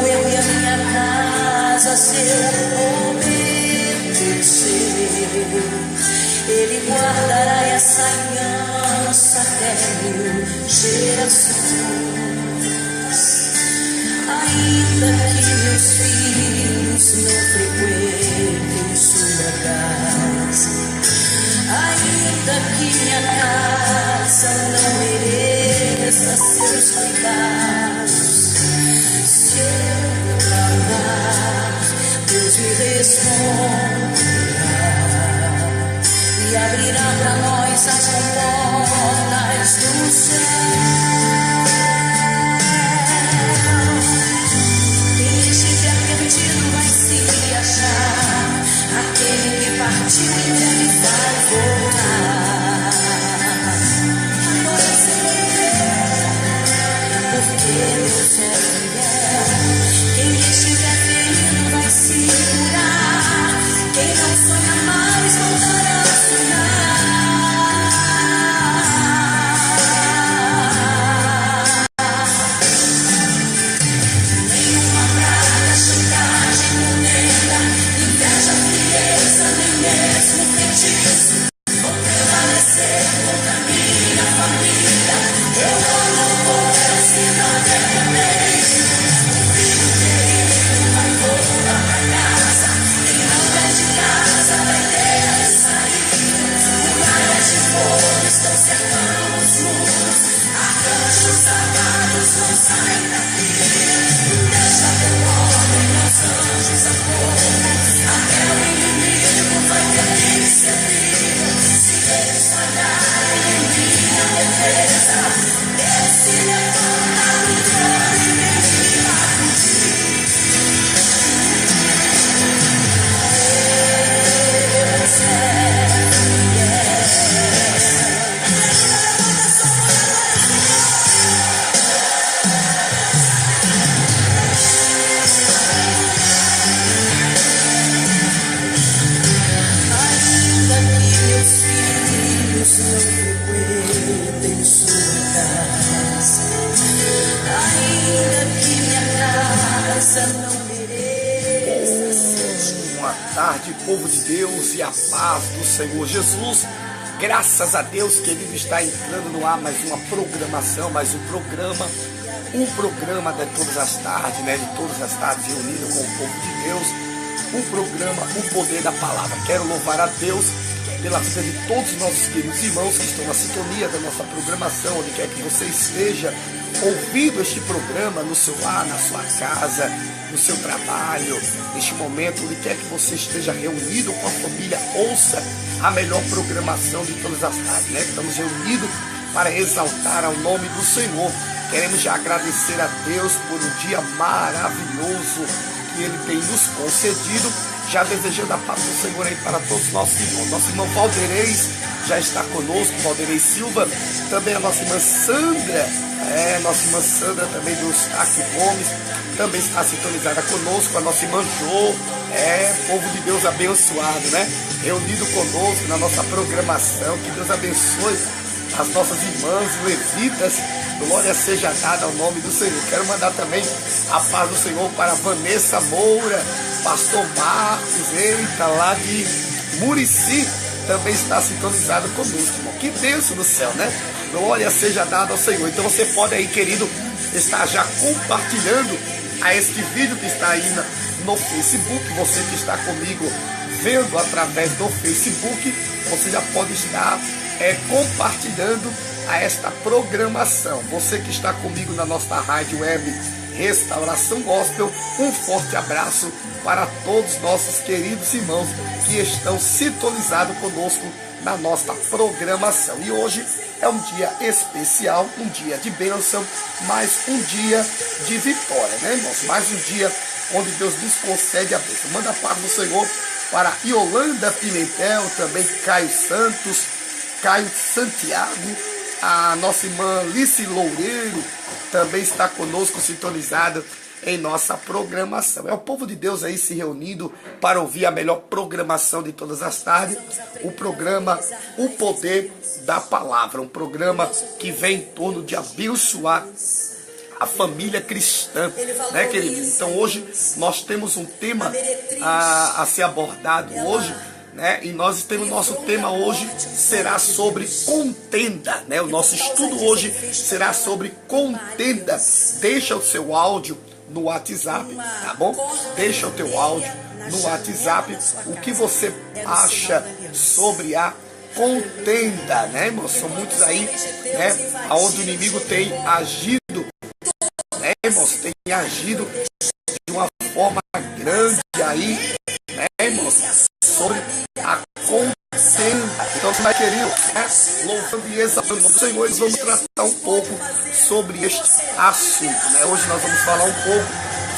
eu e a minha casa, se eu obedecer, Ele guardará essa aliança até 1000 gerações. Ainda que meus filhos não frequentem sua casa, ainda que minha casa não mereça seus cuidados, se eu clamar, Deus me responderá e abrirá para nós as comportas do céu. Vai se achar, aquele que partiu e deve vai voltar. Agora porque Deus é fiel. Quem estiver ferido vai se curar. Quem não sonha mais voltará a sonhar. Povo de Deus e a paz do Senhor Jesus, graças a Deus, querido, está entrando no ar mais uma programação, mais um programa de todas as tardes, né? De todas as tardes reunido com o povo de Deus, um programa, o poder da palavra. Quero louvar a Deus pela vida de todos os nossos queridos irmãos que estão na sintonia da nossa programação, onde quer que você esteja ouvindo este programa, no seu lar, na sua casa, no seu trabalho, neste momento, onde quer que você esteja reunido com a família, ouça a melhor programação de todas as tardes, né? Estamos reunidos para exaltar ao nome do Senhor. Queremos já agradecer a Deus por um dia maravilhoso que Ele tem nos concedido, já desejando a paz do Senhor aí para todos os nossos irmãos. Nosso irmão Valdereis já está conosco, Valdereis Silva, também a nossa irmã Sandra, nossa irmã Sandra também do Eustáquio Gomes, também está sintonizada conosco, a nossa irmã Jô, povo de Deus abençoado, né? Reunido conosco na nossa programação, que Deus abençoe as nossas irmãs levitas, glória seja dada ao nome do Senhor. Quero mandar também a paz do Senhor para Vanessa Moura, pastor Marcos, lá de Murici, também está sintonizado conosco, irmão. Que bênção do céu, né? Glória seja dada ao Senhor. Então você pode aí, querido, estar já compartilhando a este vídeo que está aí no Facebook. Você que está comigo vendo através do Facebook, você já pode estar compartilhando a esta programação. Você que está comigo na nossa rádio web Restauração Gospel, um forte abraço para todos nossos queridos irmãos que estão sintonizados conosco na nossa programação. E hoje é um dia especial, um dia de bênção, mais um dia de vitória, né, irmãos? Mais um dia onde Deus nos concede a bênção. Manda a paz do Senhor para Yolanda Pimentel, também Caio Santos, Caio Santiago, a nossa irmã Lice Loureiro também está conosco, sintonizada em nossa programação. É o povo de Deus aí se reunindo para ouvir a melhor programação de todas as tardes, o programa O Poder da Palavra, um programa que vem em torno de abençoar a família cristã, né, querido? Então hoje nós temos um tema a ser abordado hoje, né? E nós temos nosso tema hoje será sobre contenda, né? O nosso estudo hoje será sobre contenda. Deixa o seu áudio no WhatsApp, tá bom? Deixa o teu áudio no WhatsApp. O que você acha sobre a contenda, né, irmãos? São muitos aí, né? Aonde o inimigo tem agido, né, irmãos? Tem agido de uma forma grande aí, né, irmãos? Sobre a contenda. Então, meu querido, né, louvando e exaltando o nome do Senhor, nós vamos tratar um pouco sobre este assunto, né? Hoje nós vamos falar um pouco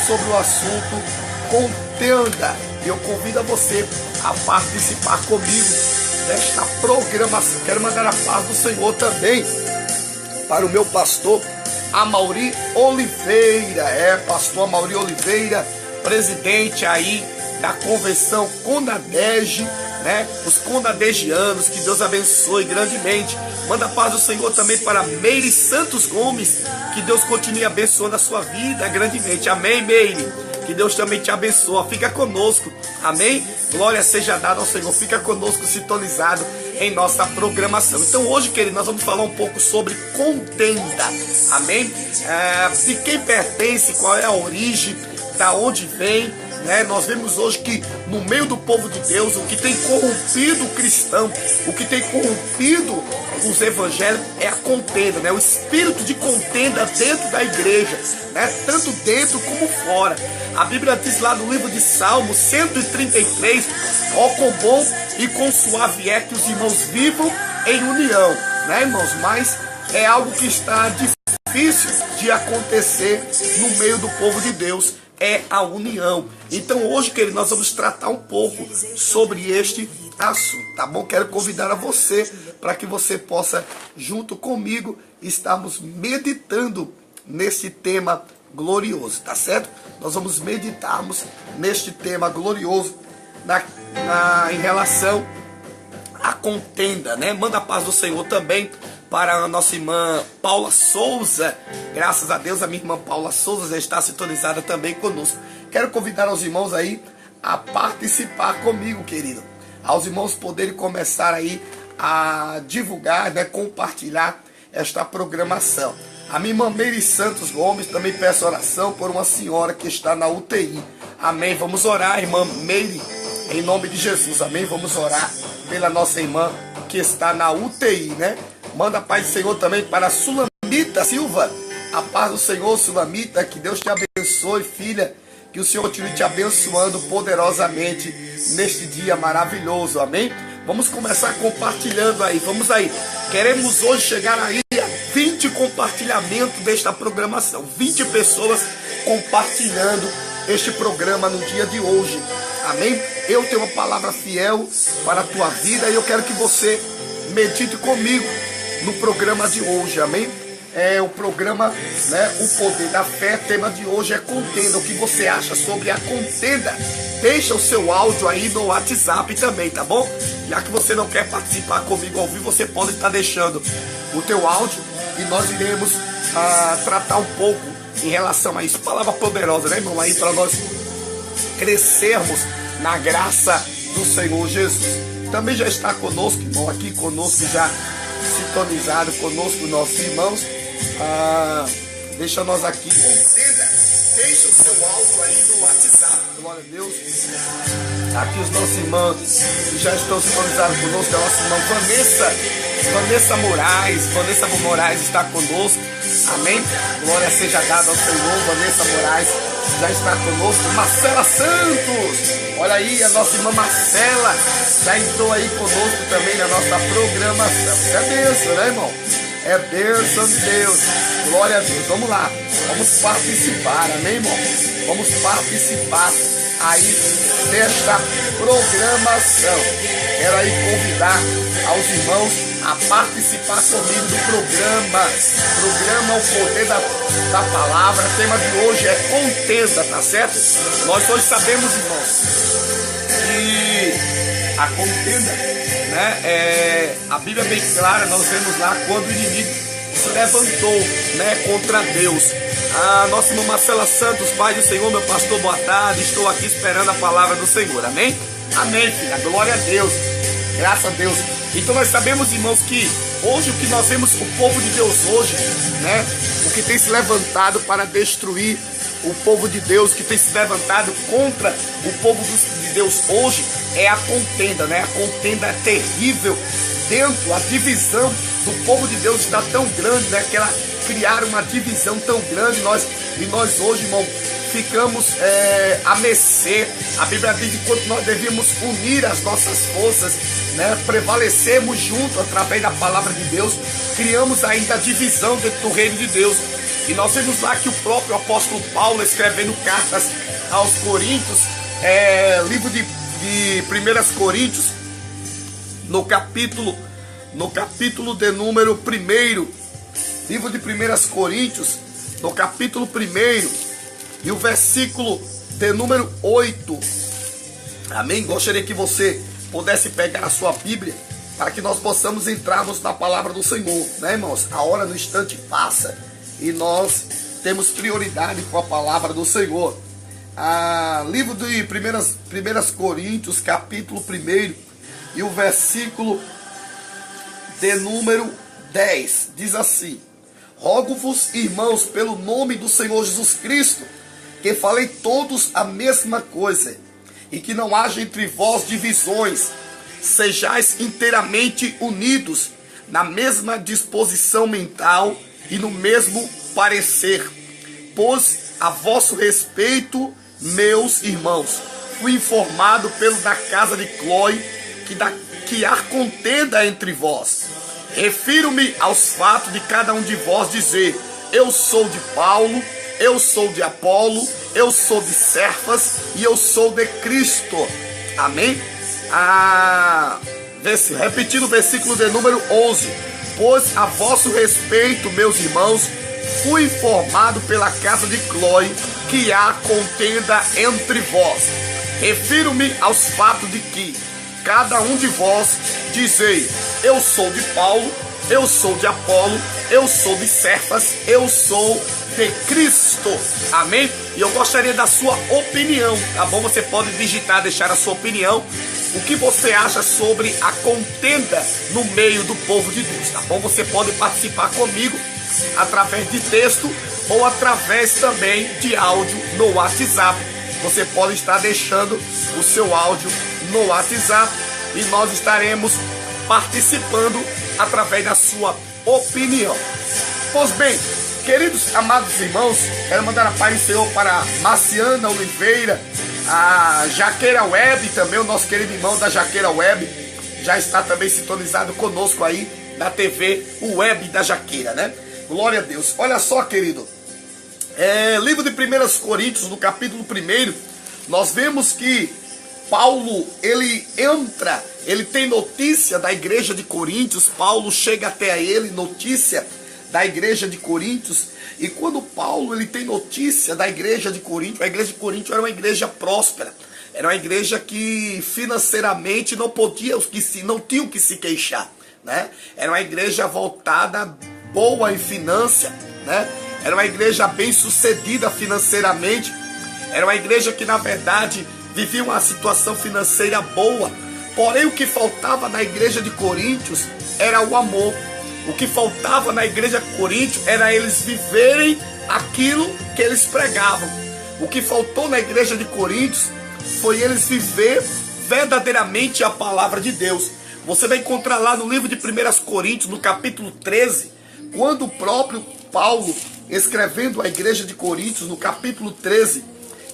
sobre o assunto contenda. E eu convido a você a participar comigo desta programação. Quero mandar a paz do Senhor também para o meu pastor Amaury Oliveira. Pastor Amaury Oliveira, presidente aí da convenção Conadege, né? Os conadegianos, que Deus abençoe grandemente. Manda a paz do Senhor também para Meire Santos Gomes, que Deus continue abençoando a sua vida grandemente. Amém, Meire? Que Deus também te abençoe. Fica conosco, amém? Glória seja dada ao Senhor. Fica conosco sintonizado em nossa programação. Então hoje, querido, nós vamos falar um pouco sobre contenda, amém? De quem pertence, qual é a origem, da onde vem, né? Nós vemos hoje que no meio do povo de Deus, o que tem corrompido o cristão, o que tem corrompido os evangélicos é a contenda, né? O espírito de contenda dentro da igreja, né? Tanto dentro como fora. A Bíblia diz lá no livro de Salmos 133: ó, quão bom e quão suave é que os irmãos vivam em união, né, irmãos? Mas é algo que está difícil de acontecer no meio do povo de Deus, é a união. Então hoje, querido, nós vamos tratar um pouco sobre este assunto, tá bom? Quero convidar a você para que você possa, junto comigo, estarmos meditando nesse tema glorioso, tá certo? Nós vamos meditarmos neste tema glorioso em relação à contenda, né? Manda a paz do Senhor também para a nossa irmã Paula Souza. Graças a Deus, a minha irmã Paula Souza já está sintonizada também conosco. Quero convidar os irmãos aí a participar comigo, querido. Aos irmãos poderem começar aí a divulgar, né, compartilhar esta programação. A minha irmã Meire Santos Gomes, também peço oração por uma senhora que está na UTI. Amém. Vamos orar, irmã Meire, em nome de Jesus. Amém. Vamos orar pela nossa irmã que está na UTI, né? Manda a paz do Senhor também para a Sulamita Silva. A paz do Senhor, Sulamita, que Deus te abençoe, filha. Que o Senhor continue te abençoando poderosamente neste dia maravilhoso, amém? Vamos começar compartilhando aí, vamos aí. Queremos hoje chegar aí a 20 compartilhamentos desta programação. 20 pessoas compartilhando este programa no dia de hoje, amém? Eu tenho uma palavra fiel para a tua vida e eu quero que você medite comigo no programa de hoje, amém? É o programa, né, o poder da fé. Tema de hoje é contenda. O que você acha sobre a contenda? Deixa o seu áudio aí no WhatsApp também, tá bom? Já que você não quer participar comigo ao vivo, você pode estar deixando o teu áudio e nós iremos tratar um pouco em relação a isso. Palavra poderosa, né, irmão? Aí para nós crescermos na graça do Senhor Jesus. Também já está conosco, irmão, aqui conosco já sintonizado conosco, nossos irmãos. Deixa nós aqui. Contenda. Deixa o seu áudio aí no WhatsApp. Glória a Deus. Aqui os nossos irmãos que já estão sintonizados conosco. A nossa irmã Vanessa Moraes. Vanessa Moraes está conosco. Amém. Glória seja dada ao Senhor. Vanessa Moraes já está conosco. Marcela Santos. Olha aí, a nossa irmã Marcela já entrou aí conosco também na nossa programação. É bênção, né, irmão? É bênção de Deus. Glória a Deus. Vamos lá. Vamos participar, amém, irmão? Vamos participar aí desta programação. Quero aí convidar aos irmãos a participar comigo do programa. Programa O Poder da Palavra. O tema de hoje é contenda, tá certo? Nós hoje sabemos, irmãos, que a contenda, né, a Bíblia é bem clara. Nós vemos lá quando o inimigo se levantou, né, contra Deus. Nossa irmã Marcela Santos, Pai do Senhor, meu pastor, boa tarde. Estou aqui esperando a palavra do Senhor. Amém? Amém, filha. Glória a Deus. Graças a Deus. Então nós sabemos, irmãos, que hoje o que nós vemos, o povo de Deus hoje, né? O que tem se levantado para destruir o povo de Deus, que tem se levantado contra o povo de Deus hoje, é a contenda, né? A contenda é terrível dentro, a divisão do povo de Deus está tão grande, né? Que ela criaram uma divisão tão grande, e nós hoje, irmão, ficamos a mercê. A Bíblia diz que quando nós devíamos unir as nossas forças, né, prevalecermos juntos através da palavra de Deus, criamos ainda a divisão dentro do reino de Deus. E nós vemos lá que o próprio apóstolo Paulo, escrevendo cartas aos Coríntios, livro de 1 Coríntios, no capítulo de número 1, livro de 1 Coríntios, no capítulo 1, e o versículo de número 8. Amém? Gostaria que você pudesse pegar a sua Bíblia, para que nós possamos entrarmos na palavra do Senhor, né, irmãos? A hora no instante passa, e nós temos prioridade com a palavra do Senhor. Livro de 1 Coríntios, capítulo 1, e o versículo de número 10, diz assim: rogo-vos, irmãos, pelo nome do Senhor Jesus Cristo, que falei todos a mesma coisa, e que não haja entre vós divisões, sejais inteiramente unidos, na mesma disposição mental e no mesmo parecer. Pois a vosso respeito, meus irmãos, fui informado pelo da casa de Cloe que há contenda entre vós. Refiro-me aos fatos de cada um de vós dizer: eu sou de Paulo, eu sou de Apolo, eu sou de Cefas e eu sou de Cristo. Amém? Repetindo o versículo de número 11: pois a vosso respeito, meus irmãos, fui informado pela casa de Cloe que há contenda entre vós. Refiro-me aos fatos de que cada um de vós dizei: eu sou de Paulo, eu sou de Apolo, eu sou de Cefas, eu sou de Cristo. Amém? E eu gostaria da sua opinião, tá bom? Você pode digitar, deixar a sua opinião. O que você acha sobre a contenda no meio do povo de Deus, tá bom? Você pode participar comigo através de texto ou através também de áudio no WhatsApp. Você pode estar deixando o seu áudio no WhatsApp e nós estaremos participando através da sua opinião. Pois bem, queridos amados irmãos, quero mandar a paz do Senhor para Marciana Oliveira, a Jaqueira Web também, o nosso querido irmão da Jaqueira Web, já está também sintonizado conosco aí na TV Web da Jaqueira, né? Glória a Deus. Olha só, querido, livro de 1 Coríntios, no capítulo 1, nós vemos que Paulo, ele tem notícia da igreja de Coríntios. Paulo chega até ele, notícia da igreja de Coríntios. E quando Paulo ele tem notícia da igreja de Coríntios, a igreja de Coríntios era uma igreja próspera. Era uma igreja que financeiramente não tinham que se queixar, né? Era uma igreja voltada, boa em finança, né? Era uma igreja bem sucedida financeiramente. Era uma igreja que, na verdade, vivia uma situação financeira boa. Porém, o que faltava na igreja de Coríntios era o amor. O que faltava na igreja de Coríntios era eles viverem aquilo que eles pregavam. O que faltou na igreja de Coríntios foi eles viver verdadeiramente a palavra de Deus. Você vai encontrar lá no livro de 1 Coríntios, no capítulo 13, quando o próprio Paulo, escrevendo a igreja de Coríntios, no capítulo 13,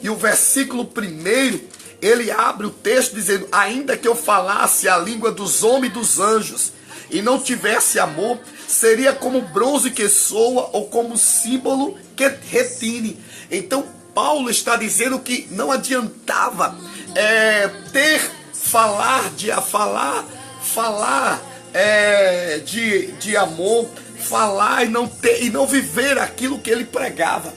e o versículo 1, ele abre o texto dizendo: ainda que eu falasse a língua dos homens e dos anjos, e não tivesse amor, seria como bronze que soa, ou como símbolo que retine. Então Paulo está dizendo que não adiantava falar de amor, falar e não viver aquilo que ele pregava.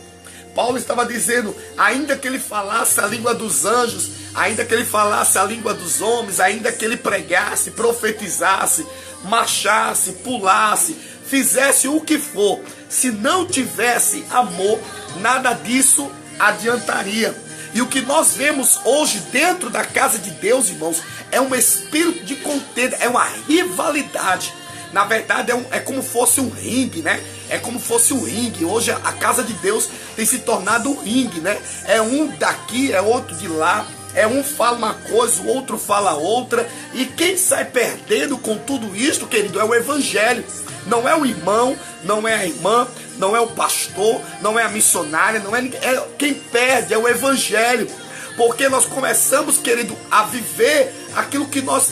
Paulo estava dizendo: ainda que ele falasse a língua dos anjos, ainda que ele falasse a língua dos homens, ainda que ele pregasse, profetizasse, marchasse, pulasse, fizesse o que for, Se não tivesse amor, nada disso adiantaria. E o que nós vemos hoje dentro da casa de Deus, irmãos, é um espírito de contenda, é uma rivalidade. Na verdade é como fosse um ringue, né? É como fosse um ringue. Hoje a casa de Deus tem se tornado um ringue, né? É um daqui, é outro de lá. É um fala uma coisa, o outro fala outra. E quem sai perdendo com tudo isso, querido, é o evangelho. Não é o irmão, não é a irmã, não é o pastor, não é a missionária, não é ninguém. Quem perde é o evangelho. Porque nós começamos, querido, a viver aquilo que nós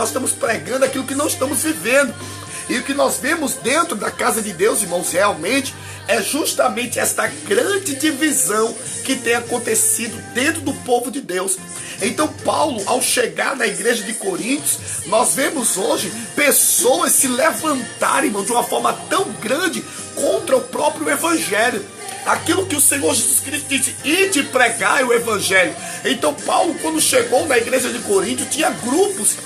estamos pregando, aquilo que não estamos vivendo. E o que nós vemos dentro da casa de Deus, irmãos, realmente é justamente esta grande divisão que tem acontecido dentro do povo de Deus. Então Paulo, ao chegar na igreja de Coríntios, nós vemos hoje pessoas se levantarem, irmão, de uma forma tão grande contra o próprio evangelho. Aquilo que o Senhor Jesus Cristo disse, ide pregai o evangelho. Então Paulo, quando chegou na igreja de Coríntios, tinha grupos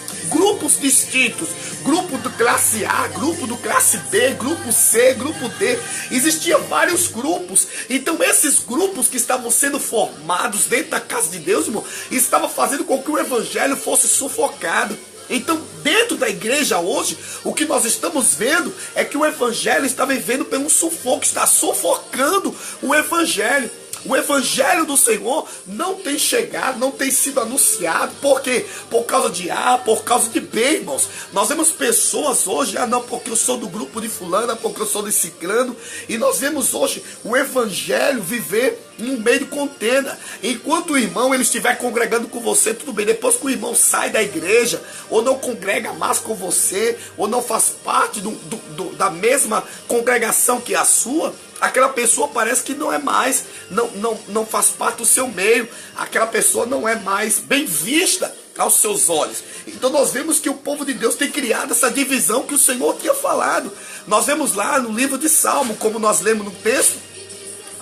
distintos, grupo do classe A, grupo do classe B, grupo C, grupo D. Existiam vários grupos. Então esses grupos que estavam sendo formados dentro da casa de Deus, irmão, estavam fazendo com que o evangelho fosse sufocado. Então, dentro da igreja hoje, o que nós estamos vendo é que o evangelho está vivendo pelo sufoco, está sufocando o evangelho. O evangelho do Senhor não tem chegado, não tem sido anunciado. Por quê? Por causa de A, por causa de B, irmãos. Nós vemos pessoas hoje, não, porque eu sou do grupo de fulano, porque eu sou de ciclano. E nós vemos hoje o evangelho viver em um meio de contenda. Enquanto o irmão ele estiver congregando com você, tudo bem. Depois que o irmão sai da igreja, ou não congrega mais com você, ou não faz parte da mesma congregação que a sua, aquela pessoa parece que não é mais, não faz parte do seu meio. Aquela pessoa não é mais bem vista aos seus olhos. Então nós vemos que o povo de Deus tem criado essa divisão que o Senhor tinha falado. Nós vemos lá no livro de Salmo, como nós lemos no texto,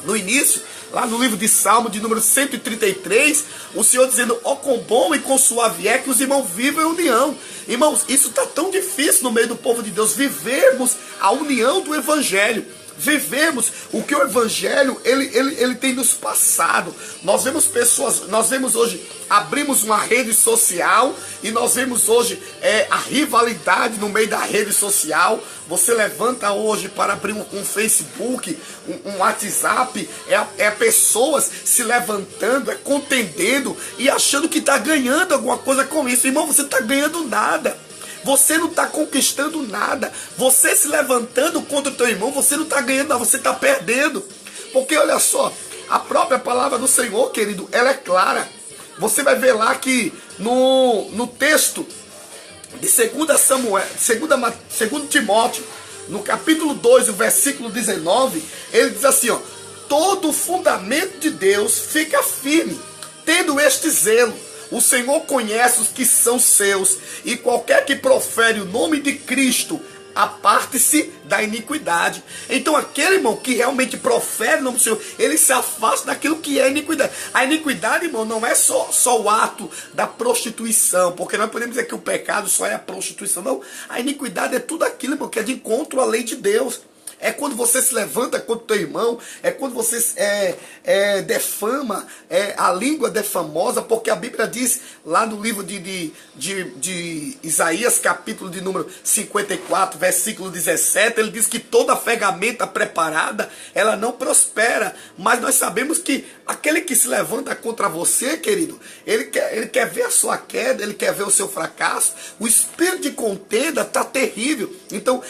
no início, lá no livro de Salmo, de número 133, o Senhor dizendo, ó quão bom e quão suave é que os irmãos vivem em união. Irmãos, isso está tão difícil no meio do povo de Deus, vivermos a união do evangelho. Vivemos o que o evangelho ele tem nos passado. Nós vemos pessoas, nós vemos hoje, abrimos uma rede social e nós vemos hoje a rivalidade no meio da rede social. Você levanta hoje para abrir um Facebook, um WhatsApp, pessoas se levantando, contendendo e achando que está ganhando alguma coisa com isso. Irmão, você não está ganhando nada. Você não está conquistando nada. Você se levantando contra o teu irmão, você não está ganhando nada, você está perdendo. Porque olha só, a própria palavra do Senhor, querido, ela é clara. Você vai ver lá que no texto de 2 Timóteo, no capítulo 2, o versículo 19, ele diz assim, ó, todo o fundamento de Deus fica firme, tendo este zelo. O Senhor conhece os que são seus, e qualquer que profere o nome de Cristo, aparte-se da iniquidade. Então aquele irmão que realmente profere o nome do Senhor, ele se afasta daquilo que é iniquidade. A iniquidade, irmão, não é só o ato da prostituição, porque nós podemos dizer que o pecado só é a prostituição. Não, a iniquidade é tudo aquilo, irmão, que é de encontro à lei de Deus. É quando você se levanta contra o teu irmão, é quando você defama, a língua defamosa, porque a Bíblia diz lá no livro de Isaías, capítulo de número 54, versículo 17, ele diz que toda ferramenta preparada, ela não prospera, mas nós sabemos que aquele que se levanta contra você, querido, ele quer ver a sua queda, ele quer ver o seu fracasso. O espírito de contenda está terrível. Então,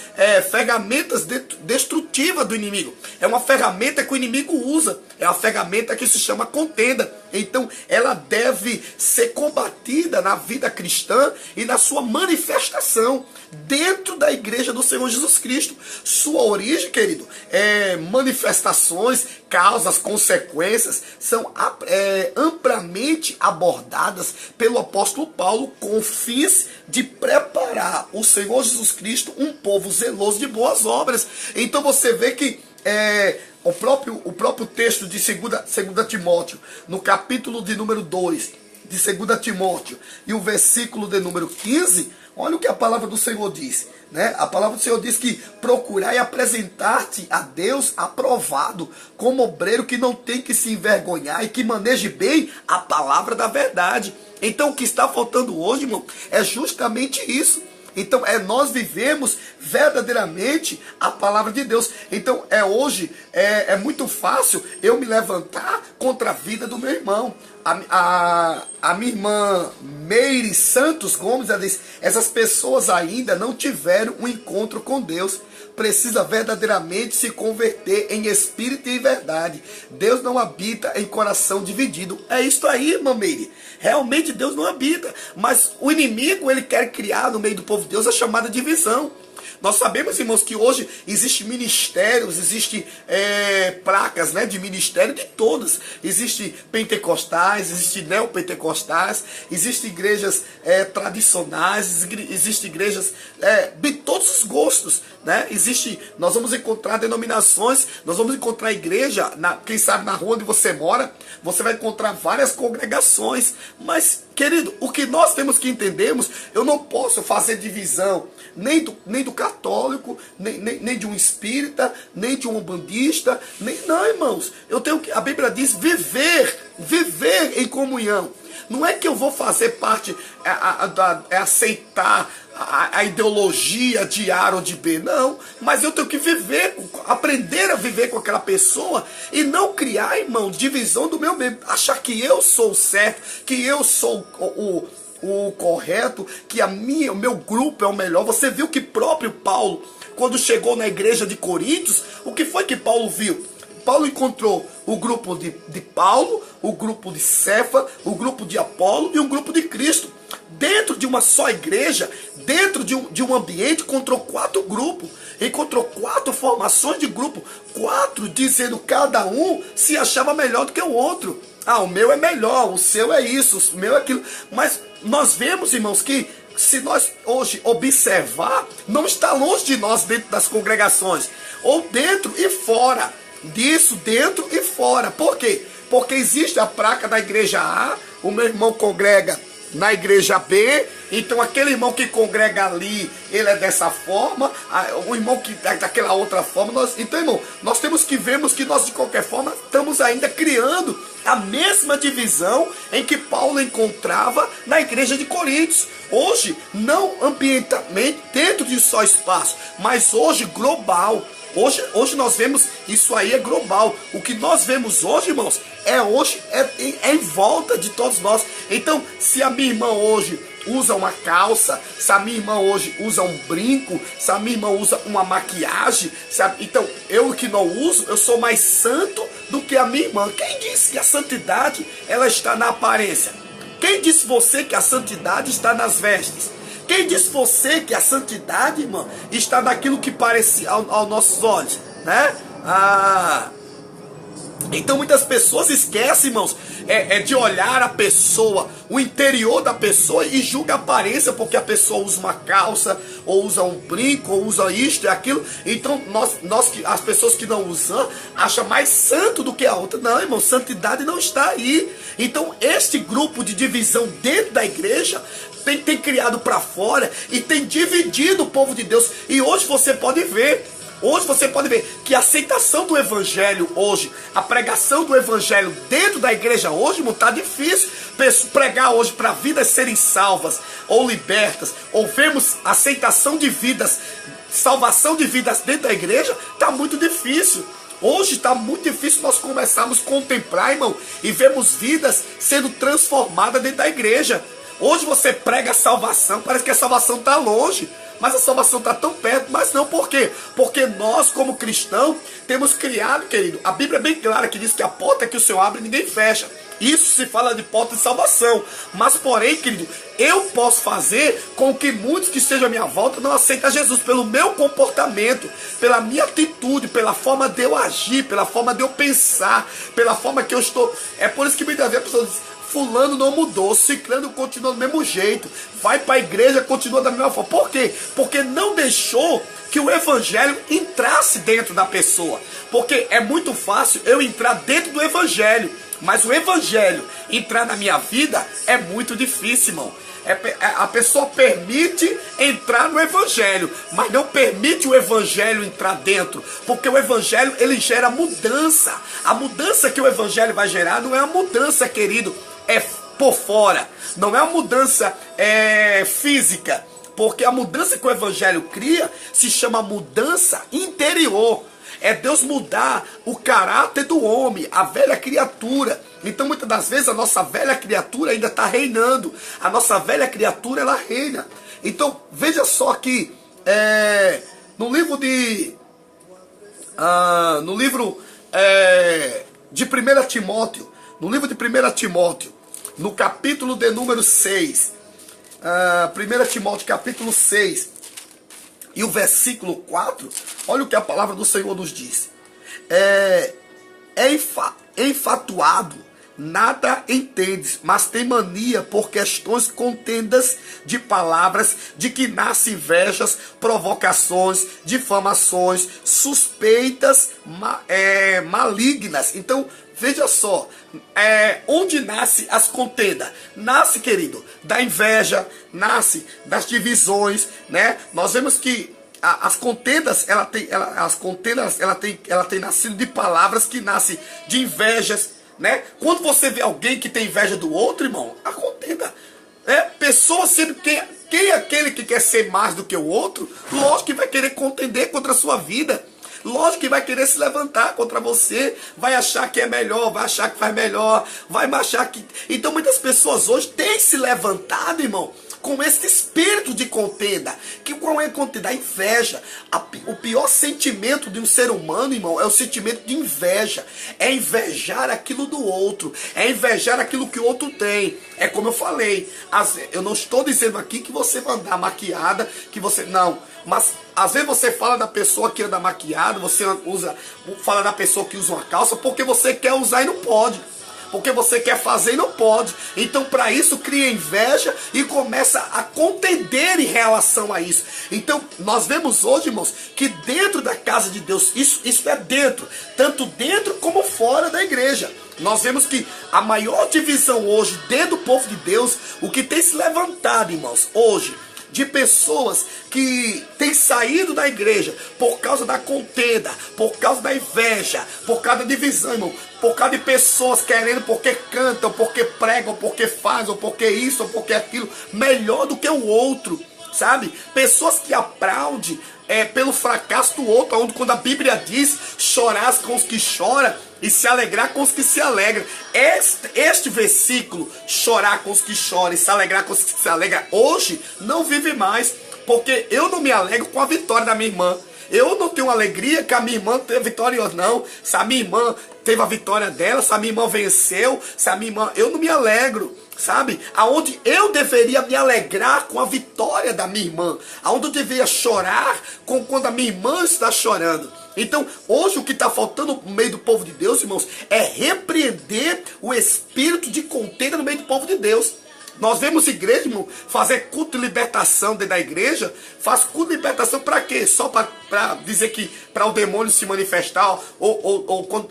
ferramentas destrutivas do inimigo. É uma ferramenta que o inimigo usa. É uma ferramenta que se chama contenda. Então, ela deve ser combatida na vida cristã e na sua manifestação dentro da igreja do Senhor Jesus Cristo. Sua origem, querido, manifestações, causas, consequências, são amplamente abordadas pelo apóstolo Paulo com fins de preparar o Senhor Jesus Cristo um povo zeloso de boas obras. Então você vê que o próprio texto de 2 Timóteo, no capítulo de número 2 de 2 Timóteo, e o versículo de número 15, Olha o que a palavra do Senhor diz, né? A palavra do Senhor diz que procurai apresentar-te a Deus aprovado, como obreiro que não tem que se envergonhar e que maneje bem a palavra da verdade. Então o que está faltando hoje, irmão, é justamente isso. Então nós vivemos verdadeiramente a palavra de Deus. Então hoje é muito fácil eu me levantar contra a vida do meu irmão. A minha irmã Meire Santos Gomes, ela diz, essas pessoas ainda não tiveram um encontro com Deus. Precisa verdadeiramente se converter em espírito e em verdade. Deus não habita em coração dividido. É isso aí, irmã Meire. Realmente Deus não habita. Mas o inimigo, ele quer criar no meio do povo de Deus a chamada divisão. Nós sabemos, irmãos, que hoje existem ministérios, existem placas, né, de ministério de todas. Existem pentecostais, existem neopentecostais, existem igrejas tradicionais, existem igrejas de todos os gostos, né? Nós vamos encontrar denominações, nós vamos encontrar igreja, quem sabe na rua onde você mora, você vai encontrar várias congregações. Mas, querido, o que nós temos que entendermos, eu não posso fazer divisão nem do católico, nem de um espírita, nem de um umbandista, não, irmãos. Eu tenho que, a Bíblia diz, viver em comunhão. Não é que eu vou fazer parte, aceitar a ideologia de A ou de B, não. Mas eu tenho que aprender a viver com aquela pessoa e não criar, irmão, divisão do meu meio. Achar que eu sou o certo, que eu sou o correto, que o meu grupo é o melhor. Você viu que próprio Paulo, quando chegou na igreja de Coríntios, o que foi que Paulo viu? Paulo encontrou o grupo de Paulo, o grupo de Cefa, o grupo de Apolo e um grupo de Cristo. Dentro de uma só igreja, dentro de um ambiente, encontrou 4 grupos. Encontrou 4 formações de grupo. 4 dizendo cada um se achava melhor do que o outro. O meu é melhor, o seu é isso, o meu é aquilo. Mas nós vemos, irmãos, que se nós hoje observar, não está longe de nós dentro das congregações. Ou dentro e fora. Disso, dentro e fora. Por quê? Porque existe a placa da igreja A, o meu irmão congrega na igreja B, então aquele irmão que congrega ali, ele é dessa forma, o irmão que é daquela outra forma. Então, irmão, nós temos que vermos que nós, de qualquer forma, estamos ainda criando a mesma divisão em que Paulo encontrava na igreja de Coríntios. Hoje, não ambientalmente, dentro de só espaço, mas hoje global. Hoje nós vemos, isso aí é global. O que nós vemos hoje, irmãos, é em volta de todos nós. Então, se a minha irmã hoje usa uma calça, se a minha irmã hoje usa um brinco, se a minha irmã usa uma maquiagem, então eu que não uso, eu sou mais santo do que a minha irmã. Quem disse que a santidade ela está na aparência? Quem disse você que a santidade está nas vestes? Quem disse você que a santidade, irmão, está naquilo que parece aos nossos olhos, né? Então muitas pessoas esquecem, irmãos, de olhar a pessoa, o interior da pessoa, e julga a aparência, porque a pessoa usa uma calça, ou usa um brinco, ou usa isto e aquilo. Então as pessoas que não usam, acham mais santo do que a outra. Não, irmão, santidade não está aí. Então este grupo de divisão dentro da igreja tem criado para fora e tem dividido o povo de Deus. E hoje você pode ver que a aceitação do evangelho hoje, a pregação do evangelho dentro da igreja hoje, irmão, está difícil. Pregar hoje para vidas serem salvas ou libertas, ou vemos aceitação de vidas, salvação de vidas dentro da igreja, está muito difícil. Hoje está muito difícil nós começarmos a contemplar, irmão, e vemos vidas sendo transformadas dentro da igreja. Hoje você prega a salvação, parece que a salvação está longe, mas a salvação está tão perto. Mas não, por quê? Porque nós, como cristãos, temos criado, querido, a Bíblia é bem clara que diz que a porta que o Senhor abre, ninguém fecha. Isso se fala de porta de salvação. Mas, porém, querido, eu posso fazer com que muitos que estejam à minha volta não aceitem Jesus pelo meu comportamento, pela minha atitude, pela forma de eu agir, pela forma de eu pensar, pela forma que eu estou. É por isso que muitas vezes a pessoa diz: fulano não mudou, ciclano continua do mesmo jeito, vai para a igreja, continua da mesma forma. Por quê? Porque não deixou que o evangelho entrasse dentro da pessoa. Porque é muito fácil eu entrar dentro do evangelho, mas o evangelho entrar na minha vida é muito difícil, irmão. A pessoa permite entrar no evangelho, mas não permite o evangelho entrar dentro, porque o evangelho, ele gera mudança. A mudança que o evangelho vai gerar não é uma mudança, querido, é por fora, não é uma mudança física, porque a mudança que o evangelho cria se chama mudança interior. É Deus mudar o caráter do homem, a velha criatura. Então muitas das vezes a nossa velha criatura ainda está reinando. A nossa velha criatura, ela reina. Então veja só que no livro de 1 Timóteo, no livro de 1 Timóteo, no capítulo de número 6, 1 Timóteo capítulo 6, e o versículo 4, olha o que a palavra do Senhor nos diz. Enfatuado, nada entendes, mas tem mania por questões contendas de palavras, de que nasce invejas, provocações, difamações, suspeitas malignas. Então, veja só, onde nasce as contendas? Nasce, querido, da inveja, nasce das divisões, né? Nós vemos que as contendas, ela tem nascido de palavras que nascem de invejas, né? Quando você vê alguém que tem inveja do outro, irmão, a contenda, pessoas sendo quem é aquele que quer ser mais do que o outro, lógico que vai querer contender contra a sua vida. Lógico que vai querer se levantar contra você, vai achar que é melhor, vai achar que faz melhor, vai achar que... Então muitas pessoas hoje têm se levantado, irmão, com esse espírito de contenda. Que qual é a contenda? A inveja. O pior sentimento de um ser humano, irmão, é o sentimento de inveja. É invejar aquilo do outro, é invejar aquilo que o outro tem. É como eu falei, eu não estou dizendo aqui que você vai andar maquiada, que você... Não, mas às vezes você fala da pessoa que anda maquiada, você fala da pessoa que usa uma calça, porque você quer usar e não pode. Porque você quer fazer e não pode. Então para isso cria inveja e começa a contender em relação a isso. Então nós vemos hoje, irmãos, que dentro da casa de Deus, isso é dentro, tanto dentro como fora da igreja. Nós vemos que a maior divisão hoje dentro do povo de Deus, o que tem se levantado, irmãos, hoje, de pessoas que têm saído da igreja por causa da contenda, por causa da inveja, por causa da divisão, irmão, por causa de pessoas querendo porque cantam, porque pregam, porque fazem, ou porque isso, ou porque aquilo, melhor do que o outro, sabe? Pessoas que aplaudem pelo fracasso do outro, onde quando a Bíblia diz, chorás com os que choram e se alegrar com os que se alegram. Este versículo, chorar com os que choram e se alegrar com os que se alegram, hoje não vive mais, porque eu não me alegro com a vitória da minha irmã. Eu não tenho alegria que a minha irmã teve vitória ou não. Se a minha irmã teve a vitória dela, se a minha irmã venceu, se a minha irmã... Eu não me alegro, sabe? Aonde eu deveria me alegrar com a vitória da minha irmã. Aonde eu deveria chorar quando a minha irmã está chorando. Então, hoje o que está faltando no meio do povo de Deus, irmãos, é repreender o espírito de contenda no meio do povo de Deus. Nós vemos igreja, irmão, fazer culto de libertação dentro da igreja. Faz culto de libertação para quê? Só para dizer que para o demônio se manifestar?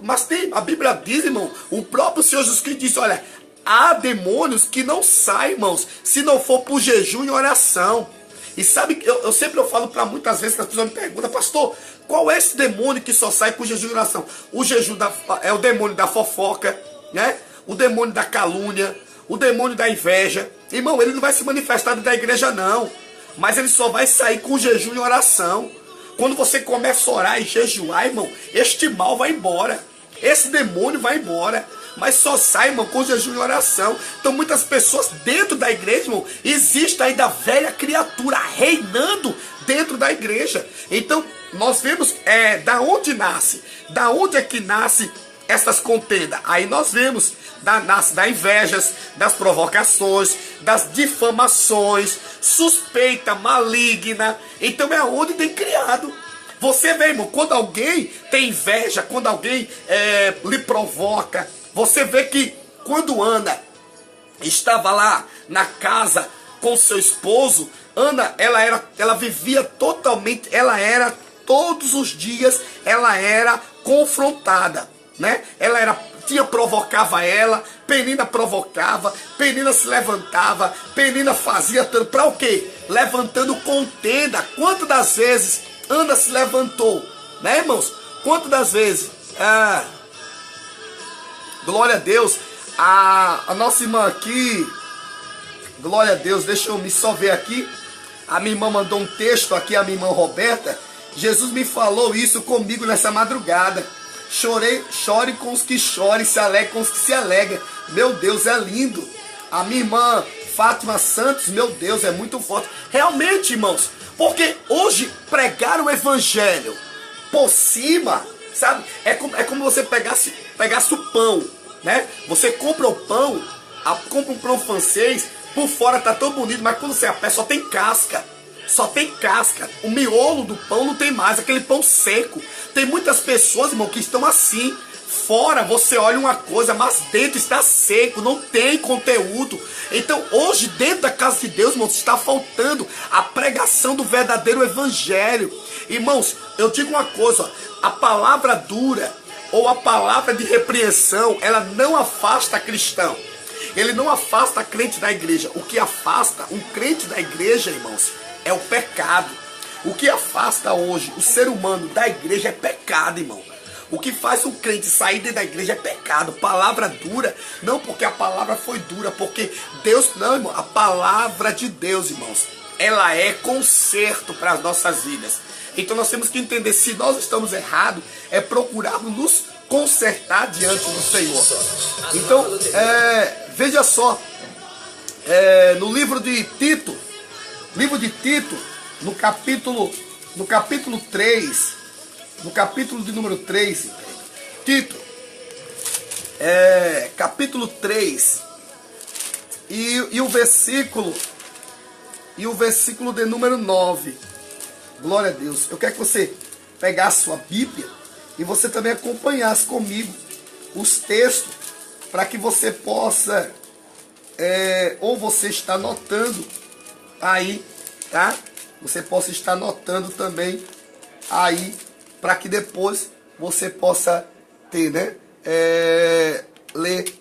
Mas tem, a Bíblia diz, irmão, o próprio Senhor Jesus Cristo diz, olha, há demônios que não saem, irmãos, se não for por jejum e oração. E sabe, eu sempre falo para muitas vezes que as pessoas me perguntam, pastor, qual é esse demônio que só sai por jejum e oração? O jejum é o demônio da fofoca, né? O demônio da calúnia, o demônio da inveja. Irmão, ele não vai se manifestar dentro da igreja não, mas ele só vai sair com jejum e oração. Quando você começa a orar e jejuar, irmão, este mal vai embora, esse demônio vai embora, mas só sai, irmão, com jejum e oração. Então muitas pessoas dentro da igreja, irmão, existe ainda a velha criatura reinando dentro da igreja. Então nós vemos da onde nasce, da onde é que nasce essas contendas. Aí nós vemos das invejas, das provocações, das difamações, suspeita maligna. Então é onde tem criado. Você vê, irmão, quando alguém tem inveja, quando alguém lhe provoca, você vê que quando Ana estava lá na casa com seu esposo, Ana, ela vivia totalmente, todos os dias, ela era confrontada, né? Ela era Tia provocava ela, Penina provocava, Penina se levantava, Penina fazia tanto. Para o quê? Levantando contenda. Quantas das vezes Ana se levantou? Né, irmãos? Quantas das vezes? Glória a Deus. A nossa irmã aqui, glória a Deus, deixa eu me só ver aqui. A minha irmã mandou um texto aqui, a minha irmã Roberta. Jesus me falou isso comigo nessa madrugada. Chore com os que choram, se alegre com os que se alegram. Meu Deus, é lindo. A minha irmã Fátima Santos, meu Deus, é muito forte. Realmente, irmãos, porque hoje pregar o evangelho por cima, sabe? É como você pegasse o pão, né? Você compra o pão, compra um pão francês, por fora tá tão bonito, mas quando você aperta só tem casca. Só tem casca. O miolo do pão não tem mais, aquele pão seco. Tem muitas pessoas, irmão, que estão assim. Fora você olha uma coisa, mas dentro está seco, não tem conteúdo. Então hoje dentro da casa de Deus, irmãos, está faltando a pregação do verdadeiro evangelho. Irmãos, eu digo uma coisa, a palavra dura ou a palavra de repreensão, ela não afasta cristão. Ele não afasta crente da igreja. O que afasta um crente da igreja, irmãos, é o pecado. O que afasta hoje o ser humano da igreja é pecado, irmão. O que faz um crente sair da igreja é pecado. Palavra dura, não porque a palavra foi dura, porque Deus, não, irmão, a palavra de Deus, irmãos, ela é conserto para as nossas vidas. Então nós temos que entender, se nós estamos errados, é procurarmos nos consertar diante do Senhor. Então, veja só, no livro de Tito, no capítulo 3, no capítulo de número 3, Tito, capítulo 3, e o versículo de número 9, glória a Deus. Eu quero que você pegasse sua Bíblia e você também acompanhasse comigo os textos, para que você possa, ou você está anotando aí, tá? Você possa estar anotando também aí, para que depois você possa ter, né? Ler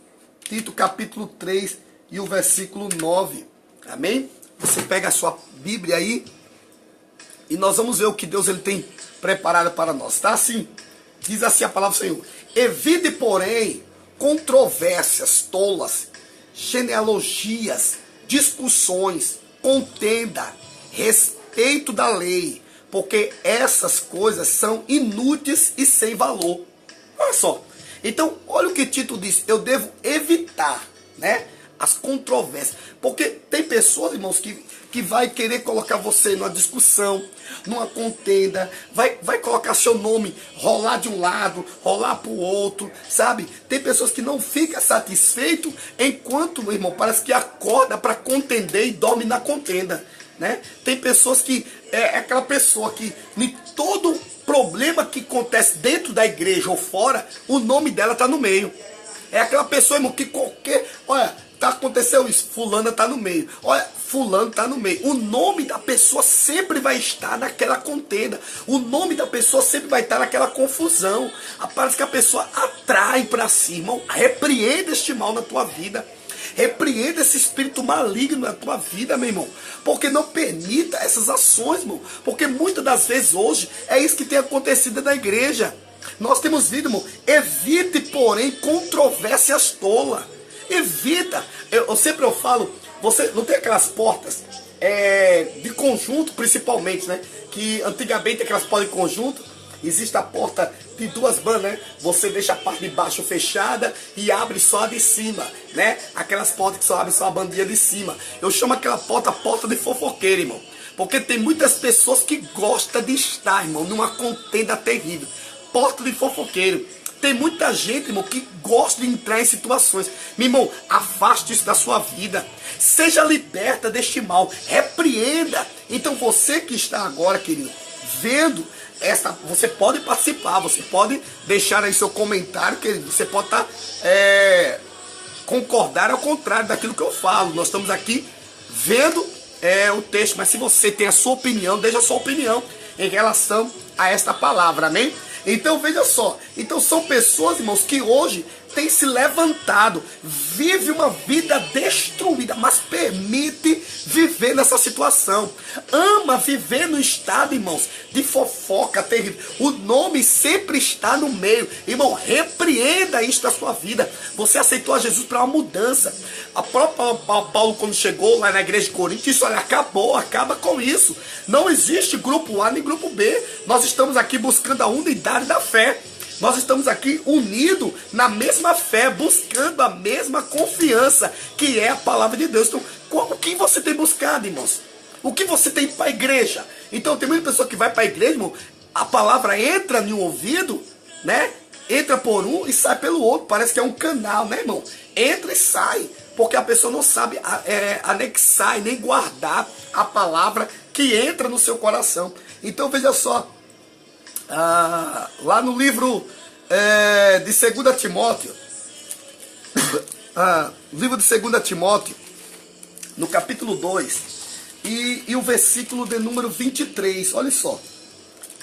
Tito capítulo 3 e o versículo 9. Amém? Você pega a sua Bíblia aí e nós vamos ver o que Deus ele tem preparado para nós. Tá assim? Diz assim a palavra do Senhor: evite, porém, controvérsias tolas, genealogias, discussões, contenda, respeito da lei, porque essas coisas são inúteis e sem valor. Olha só. Então, olha o que Tito diz. Eu devo evitar, né, as controvérsias. Porque tem pessoas, irmãos, que vai querer colocar você numa discussão, numa contenda, vai colocar seu nome, rolar de um lado, rolar para o outro, sabe? Tem pessoas que não ficam satisfeitos enquanto, meu irmão, parece que acorda para contender e dorme na contenda, né? Tem pessoas que é aquela pessoa que em todo problema que acontece dentro da igreja ou fora, o nome dela está no meio. É aquela pessoa, irmão, que qualquer... Olha, aconteceu isso, fulana está no meio. Olha, fulano está no meio. O nome da pessoa sempre vai estar naquela contenda. O nome da pessoa sempre vai estar naquela confusão. Parece que a pessoa atrai para si, irmão. Repreenda este mal na tua vida. Repreenda esse espírito maligno na tua vida, meu irmão. Porque não permita essas ações, irmão. Porque muitas das vezes hoje é isso que tem acontecido na igreja. Nós temos visto, irmão, evite, porém, controvérsias tolas. Evita. Eu sempre falo, você não tem aquelas portas de conjunto, principalmente, né? Que antigamente aquelas portas de conjunto, existe a porta de duas bandas, né? Você deixa a parte de baixo fechada e abre só a de cima, né? Aquelas portas que só abrem só a bandinha de cima. Eu chamo aquela porta de fofoqueiro, irmão. Porque tem muitas pessoas que gostam de estar, irmão, numa contenda terrível. Porta de fofoqueiro. Tem muita gente, irmão, que gosta de entrar em situações. Meu irmão, afaste isso da sua vida. Seja liberta deste mal. Repreenda. Então você que está agora, querido, vendo você pode participar, você pode deixar aí seu comentário, querido. Você pode estar concordar ao contrário daquilo que eu falo. Nós estamos aqui vendo o texto, mas se você tem a sua opinião, deixa a sua opinião em relação a esta palavra, amém? Então veja só, então são pessoas, irmãos, que hoje tem se levantado, vive uma vida destruída, mas permite viver nessa situação. Ama viver no estado, irmãos, de fofoca terrível. O nome sempre está no meio. Irmão, repreenda isso da sua vida. Você aceitou a Jesus para uma mudança. A própria Paulo, quando chegou lá na igreja de Corinto, disse: olha, acaba com isso. Não existe grupo A nem grupo B. Nós estamos aqui buscando a unidade da fé. Nós estamos aqui unidos na mesma fé, buscando a mesma confiança, que é a palavra de Deus. Então, o que você tem buscado, irmãos? O que você tem para a igreja? Então, tem muita pessoa que vai para a igreja, irmão, a palavra entra no ouvido, né? Entra por um e sai pelo outro. Parece que é um canal, né, irmão? Entra e sai, porque a pessoa não sabe anexar e nem guardar a palavra que entra no seu coração. Então, veja só. Lá no livro de 2 Timóteo, livro de 2 Timóteo, no capítulo 2, e o versículo de número 23, olha só,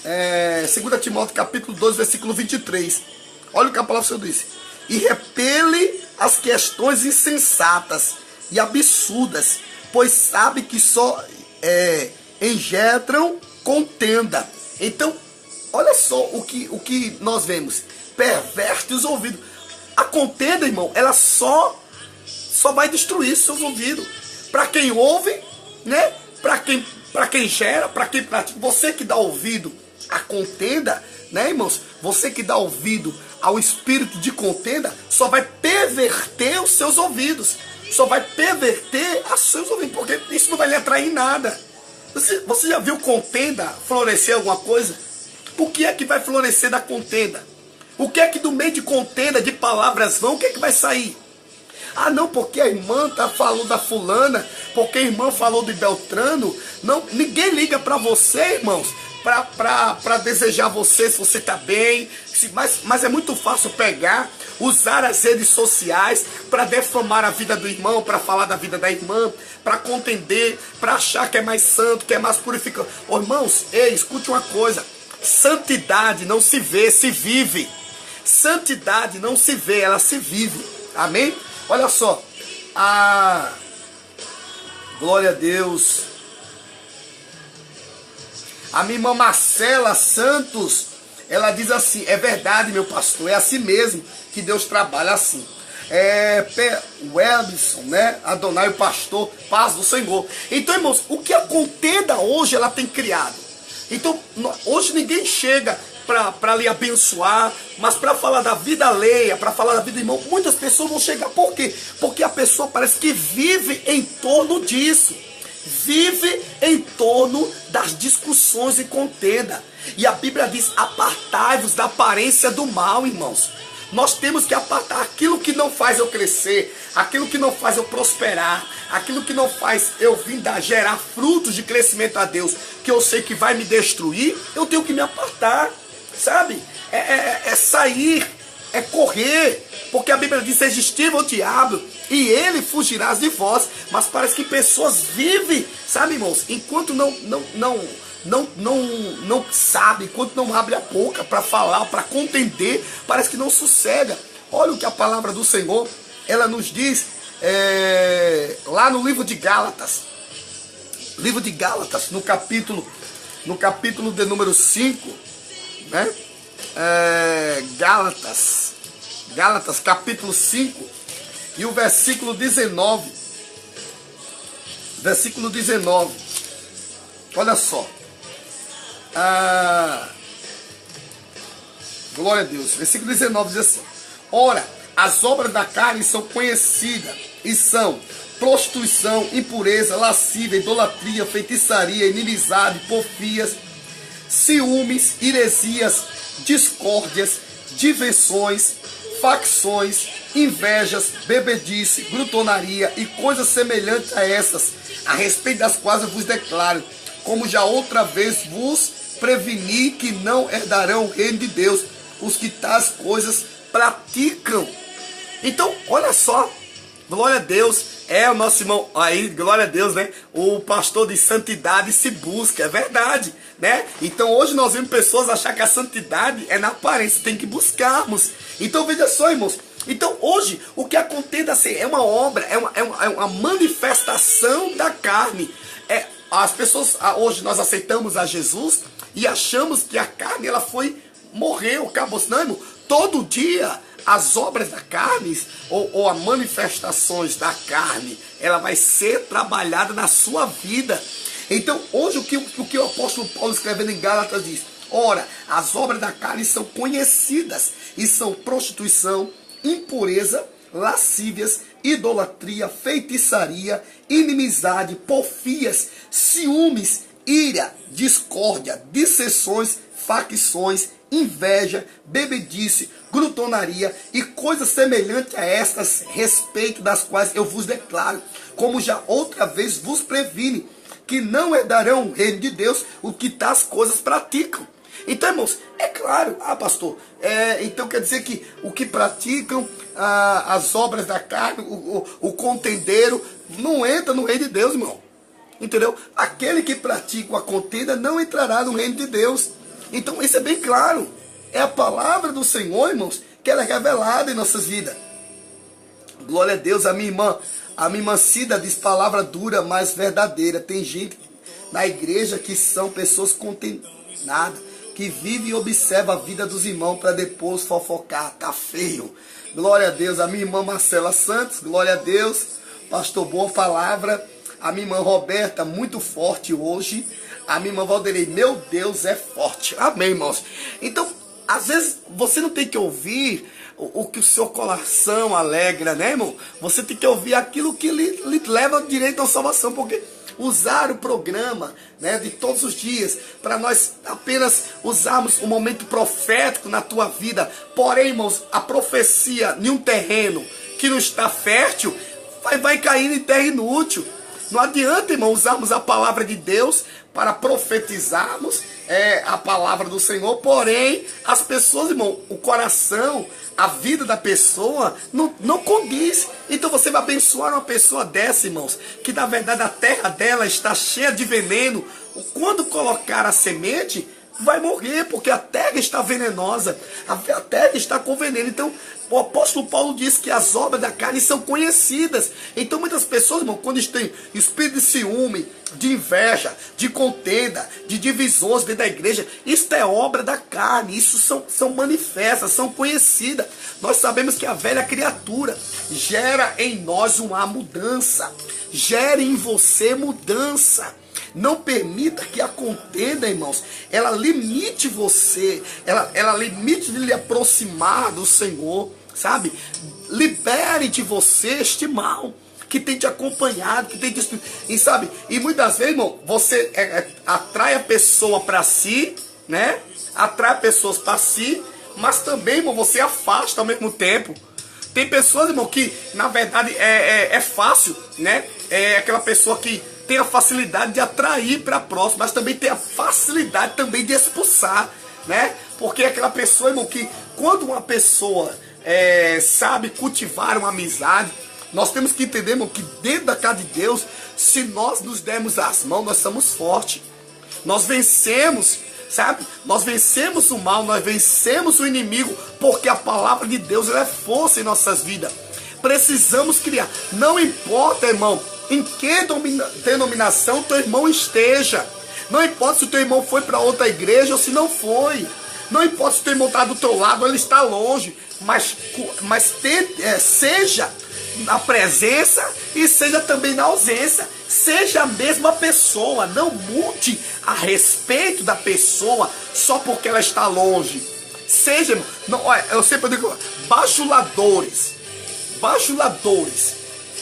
2 Timóteo, capítulo 2, versículo 23, olha o que a palavra do Senhor disse: e repele as questões insensatas e absurdas, pois sabe que só engendram contenda. Então, olha só o que nós vemos. Perde os ouvidos. A contenda, irmão, ela só vai destruir seus ouvidos. Para quem ouve, né? Para quem gera, para quem pratica. Você que dá ouvido à contenda, né, irmãos? Você que dá ouvido ao espírito de contenda, só vai perverter os seus ouvidos. Só vai perverter os seus ouvidos, porque isso não vai lhe atrair nada. Você já viu contenda florescer alguma coisa? O que é que vai florescer da contenda? O que é que do meio de contenda, de palavras vãs, o que é que vai sair? Ah, não, porque a irmã falou da fulana, porque a irmã falou de Beltrano. Não, ninguém liga para você, irmãos, para desejar você, se você está bem. Mas é muito fácil pegar, usar as redes sociais para defamar a vida do irmão, para falar da vida da irmã, para contender, para achar que é mais santo, que é mais purificado. Ô, irmãos, escute uma coisa. Santidade não se vê, se vive. Santidade não se vê, ela se vive. Amém? Olha só. Glória a Deus. A minha irmã Marcela Santos, ela diz assim: é verdade, meu pastor, é assim mesmo que Deus trabalha assim. Webson, né? Adonai, o pastor, paz do Senhor. Então, irmãos, o que a contenda hoje ela tem criado? Então, hoje ninguém chega para lhe abençoar, mas para falar da vida alheia, para falar da vida do irmão, muitas pessoas vão chegar. Por quê? Porque a pessoa parece que vive em torno disso. Vive em torno das discussões e contenda. E a Bíblia diz: apartai-vos da aparência do mal, irmãos. Nós temos que apartar aquilo que não faz eu crescer, aquilo que não faz eu prosperar, aquilo que não faz eu vir gerar frutos de crescimento a Deus, que eu sei que vai me destruir. Eu tenho que me apartar, sabe? É sair, é correr, porque a Bíblia diz: resistir ao diabo e ele fugirá de vós. Mas parece que pessoas vivem, sabe, irmãos, enquanto não sabe, enquanto não abre a boca para falar, para contender, parece que não sossega. Olha o que a palavra do Senhor, ela nos diz lá no livro de Gálatas. Livro de Gálatas, no capítulo de número 5, né? Gálatas capítulo 5 e o versículo 19. Versículo 19. Olha só. Glória a Deus. Versículo 19 diz assim: ora, as obras da carne são conhecidas e são prostituição, impureza, lascívia, idolatria, feitiçaria, inimizade, porfias, ciúmes, heresias, discórdias, diversões, facções, invejas, bebedice, glutonaria e coisas semelhantes a essas, a respeito das quais eu vos declaro, como já outra vez vos preveni, que não herdarão o reino de Deus os que tais coisas praticam. Então, olha só, glória a Deus, o nosso irmão aí, glória a Deus, né? O pastor de santidade se busca, é verdade, né? Então hoje nós vemos pessoas achar que a santidade é na aparência, tem que buscarmos. Então veja só, irmãos, Então hoje o que a contenda assim, é uma obra, é uma manifestação da carne. As pessoas, hoje nós aceitamos a Jesus e achamos que a carne ela morreu, acabou. Não, irmão, todo dia as obras da carne ou as manifestações da carne, ela vai ser trabalhada na sua vida. Então hoje o que o apóstolo Paulo escrevendo em Gálatas diz: ora, as obras da carne são conhecidas e são prostituição, impureza, lascívias, idolatria, feitiçaria, inimizade, porfias, ciúmes, ira, discórdia, dissensões, facções, inveja, bebedice, glutonaria e coisas semelhantes a estas, respeito das quais eu vos declaro, como já outra vez vos previne, que não herdarão o reino de Deus o que tais coisas praticam. Então, irmãos, é claro, pastor, então quer dizer que o que praticam as obras da carne, o contendeiro, não entra no reino de Deus, irmão. Entendeu? Aquele que pratica a contenda não entrará no reino de Deus. Então, isso é bem claro. É a palavra do Senhor, irmãos, que ela é revelada em nossas vidas. Glória a Deus, a minha irmã Cida diz palavra dura, mas verdadeira. Tem gente na igreja que são pessoas condenadas, que vive e observa a vida dos irmãos para depois fofocar. Tá feio. Glória a Deus. A minha irmã Marcela Santos, glória a Deus. Pastor, boa palavra. A minha irmã Roberta, muito forte hoje. A minha irmã Valderei, meu Deus, é forte. Amém, irmãos. Então, às vezes, você não tem que ouvir o que o seu coração alegra, né, irmão? Você tem que ouvir aquilo que lhe leva direito à salvação, porque usar o programa, né, de todos os dias, para nós apenas usarmos um momento profético na tua vida. Porém, irmãos, a profecia em um terreno que não está fértil, vai cair em terra inútil. Não adianta, irmão, usarmos a palavra de Deus para profetizarmos a palavra do Senhor, porém, as pessoas, irmão, o coração, a vida da pessoa não condiz. Então você vai abençoar uma pessoa dessa, irmãos, que na verdade a terra dela está cheia de veneno. Quando colocar a semente, vai morrer, porque a terra está venenosa, a terra está com veneno. Então o apóstolo Paulo diz que as obras da carne são conhecidas. Então muitas pessoas, irmão, quando têm espírito de ciúme, de inveja, de contenda, de divisões dentro da igreja, isso é obra da carne, isso são manifestas, são conhecidas. Nós sabemos que a velha criatura gera em nós uma mudança, gera em você mudança. Não permita que a contenda, irmãos, ela limite você, ela limite de lhe aproximar do Senhor, sabe? Libere de você este mal que tem te acompanhado, que tem te... E sabe, e muitas vezes, irmão, você atrai a pessoa para si, né? Atrai pessoas para si, mas também, irmão, você afasta ao mesmo tempo. Tem pessoas, irmão, que na verdade é fácil, né? É aquela pessoa que tem a facilidade de atrair para próximo, mas também tem a facilidade também de expulsar, né? Porque é aquela pessoa, irmão, que quando uma pessoa sabe cultivar uma amizade, nós temos que entender, irmão, que dentro da casa de Deus, se nós nos dermos as mãos, nós somos fortes. Nós vencemos, sabe? Nós vencemos o mal, nós vencemos o inimigo, porque a palavra de Deus ela é força em nossas vidas. Precisamos criar. Não importa, irmão, em que denominação teu irmão esteja. Não importa se o teu irmão foi para outra igreja ou se não foi. Não importa se o teu irmão está do teu lado ou ele está longe. Mas seja na presença e seja também na ausência. Seja a mesma pessoa. Não mude a respeito da pessoa só porque ela está longe. Seja, irmão, não, olha, eu sempre digo, bajuladores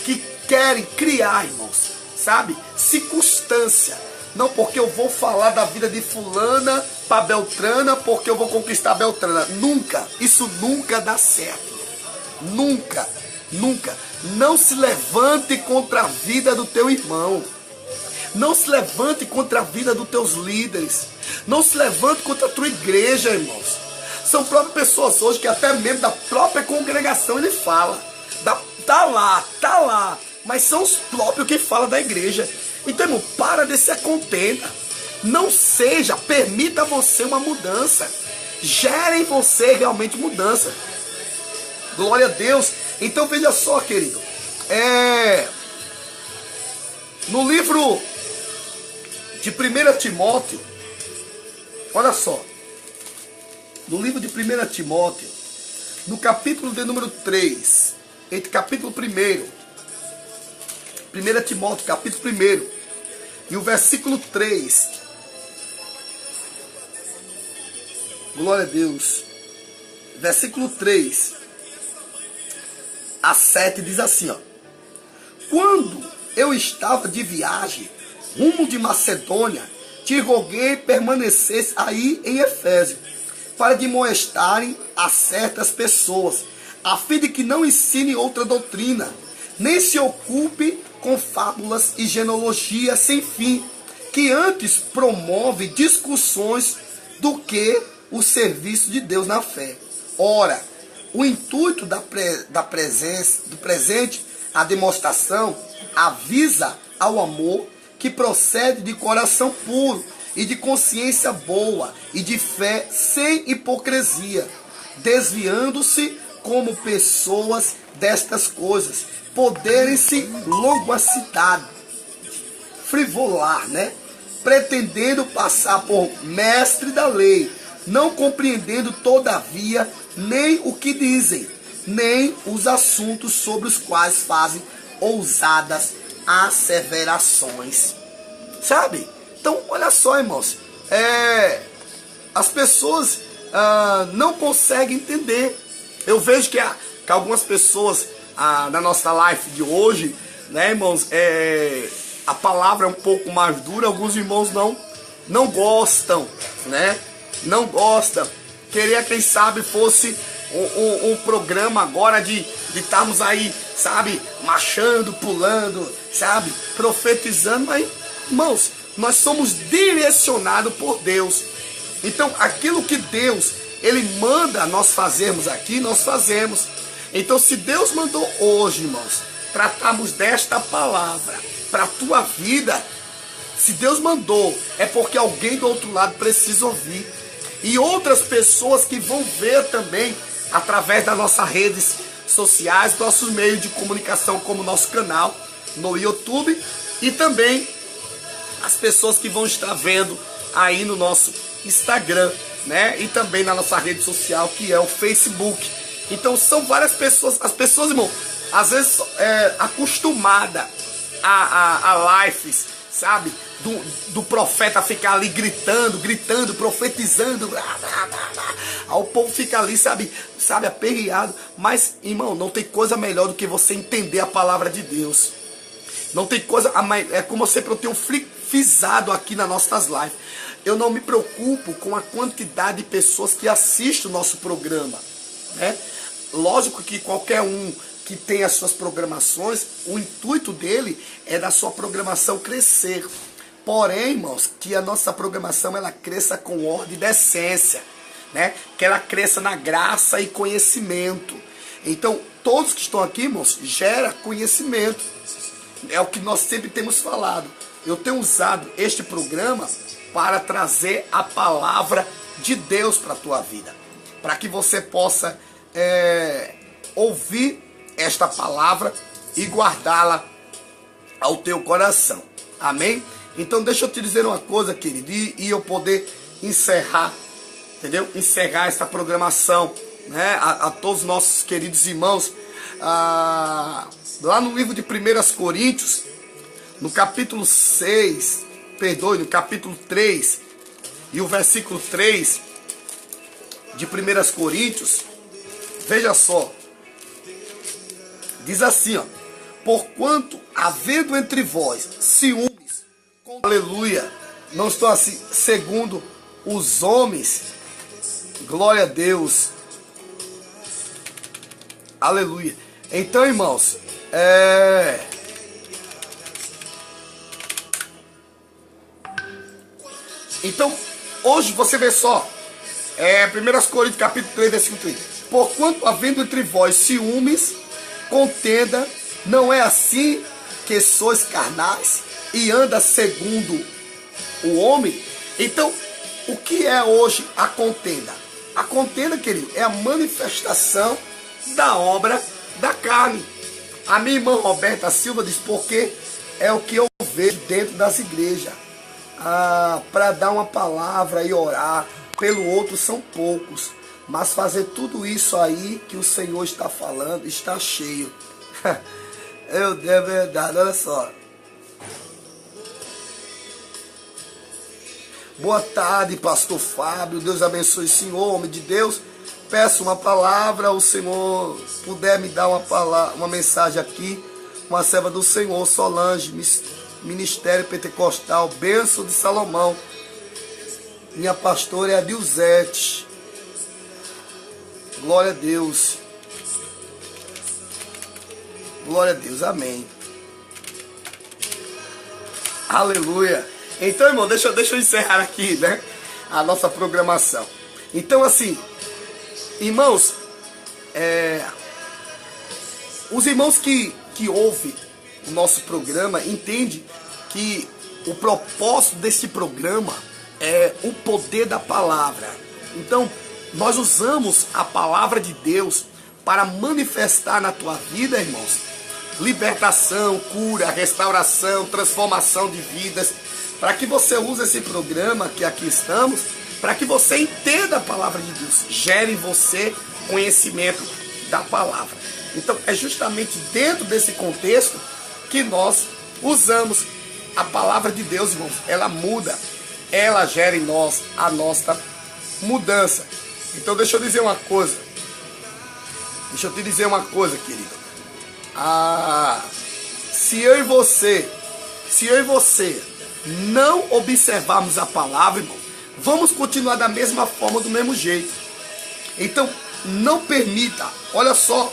que querem criar, irmãos, sabe, circunstância. Não porque eu vou falar da vida de fulana para Beltrana, porque eu vou conquistar Beltrana. Nunca, isso nunca dá certo. Nunca, nunca. Não se levante contra a vida do teu irmão. Não se levante contra a vida dos teus líderes. Não se levante contra a tua igreja, irmãos. São próprias pessoas hoje que até mesmo da própria congregação ele fala. Tá lá. Mas são os próprios que falam da igreja. Então, irmão, para de ser contenda. Não seja, permita você uma mudança. Gere em você realmente mudança. Glória a Deus. Então veja só, querido. No livro de 1 Timóteo, olha só. No livro de 1 Timóteo, no capítulo de número 3, entre capítulo 1, 1 Timóteo, capítulo 1, e o versículo 3. Glória a Deus. Versículo 3 a 7 diz assim, ó. Quando eu estava de viagem, rumo de Macedônia, te roguei permanecesse aí em Efésio, para demoestarem a certas pessoas, a fim de que não ensine outra doutrina, nem se ocupe com fábulas e genealogia sem fim, que antes promove discussões do que o serviço de Deus na fé. Ora, o intuito do presente, a demonstração, avisa ao amor que procede de coração puro e de consciência boa e de fé sem hipocrisia, desviando-se como pessoas destas coisas, poderem-se loquacidade, frivolar, né? Pretendendo passar por mestre da lei, não compreendendo todavia nem o que dizem, nem os assuntos sobre os quais fazem ousadas asseverações. Sabe? Então, olha só, irmãos, as pessoas não conseguem entender. Eu vejo que algumas pessoas na nossa live de hoje, né, irmãos, a palavra é um pouco mais dura. Alguns irmãos não gostam, né? Não gostam. Queria, quem sabe, fosse um programa agora de estarmos aí, sabe, marchando, pulando, sabe, profetizando. Mas, irmãos, nós somos direcionados por Deus. Então, aquilo que Deus, Ele manda nós fazermos aqui, nós fazemos. Então, se Deus mandou hoje, irmãos, tratarmos desta palavra para a tua vida, se Deus mandou, é porque alguém do outro lado precisa ouvir. E outras pessoas que vão ver também, através das nossas redes sociais, nossos meios de comunicação, como nosso canal no YouTube, e também as pessoas que vão estar vendo aí no nosso Instagram, né? E também na nossa rede social, que é o Facebook. Então são várias pessoas, as pessoas, irmão, às vezes acostumada a lives, sabe? Do profeta ficar ali gritando, profetizando. Aí o povo fica ali, sabe, aperreado. Mas, irmão, não tem coisa melhor do que você entender a palavra de Deus. Não tem coisa, é como sempre eu tenho frisado aqui nas nossas lives. Eu não me preocupo com a quantidade de pessoas que assistem o nosso programa, né? Lógico que qualquer um que tem as suas programações, o intuito dele é da sua programação crescer. Porém, irmãos, que a nossa programação ela cresça com ordem e decência, né? Que ela cresça na graça e conhecimento. Então, todos que estão aqui, irmãos, gera conhecimento. É o que nós sempre temos falado. Eu tenho usado este programa para trazer a palavra de Deus para a tua vida. Para que você possa ouvir esta palavra e guardá-la ao teu coração. Amém? Então deixa eu te dizer uma coisa, querido, e eu poder encerrar, entendeu? Encerrar esta programação, né? A todos os nossos queridos irmãos, lá no livro de 1 Coríntios, no capítulo 6, no capítulo 3, e o versículo 3 de 1 Coríntios, veja só, diz assim, ó: porquanto havendo entre vós ciúmes, aleluia, não estou assim, segundo os homens, glória a Deus, aleluia. Então, irmãos, então, hoje você vê só, 1 Coríntios capítulo 3, versículo 3, porquanto havendo entre vós ciúmes, contenda, não é assim que sois carnais e anda segundo o homem? Então, o que é hoje a contenda? A contenda, querido, é a manifestação da obra da carne. A minha irmã Roberta Silva diz, porque é o que eu vejo dentro das igrejas. Para dar uma palavra e orar pelo outro são poucos, mas fazer tudo isso aí que o Senhor está falando está cheio. É verdade, olha só. Boa tarde, pastor Fábio, Deus abençoe o senhor, homem de Deus. Peço uma palavra, o senhor puder me dar uma mensagem aqui, uma serva do Senhor, Solange, Ministério Pentecostal, Bênção de Salomão. Minha pastora é a Dilzete. Glória a Deus. Glória a Deus, amém. Aleluia. Então, irmão, deixa eu encerrar aqui, né, a nossa programação. Então, assim, irmãos, os irmãos que ouvem o nosso programa entendem que o propósito desse programa é o poder da palavra. Então, nós usamos a palavra de Deus para manifestar na tua vida, irmãos, libertação, cura, restauração, transformação de vidas, para que você use esse programa que aqui estamos, para que você entenda a palavra de Deus, gere em você conhecimento da palavra. Então é justamente dentro desse contexto que nós usamos a palavra de Deus, irmãos. Ela muda, ela gera em nós a nossa mudança. Então deixa eu dizer uma coisa. Deixa eu te dizer uma coisa, querido. Se eu e você não observarmos a palavra, irmão, vamos continuar da mesma forma, do mesmo jeito. Então, não permita, olha só,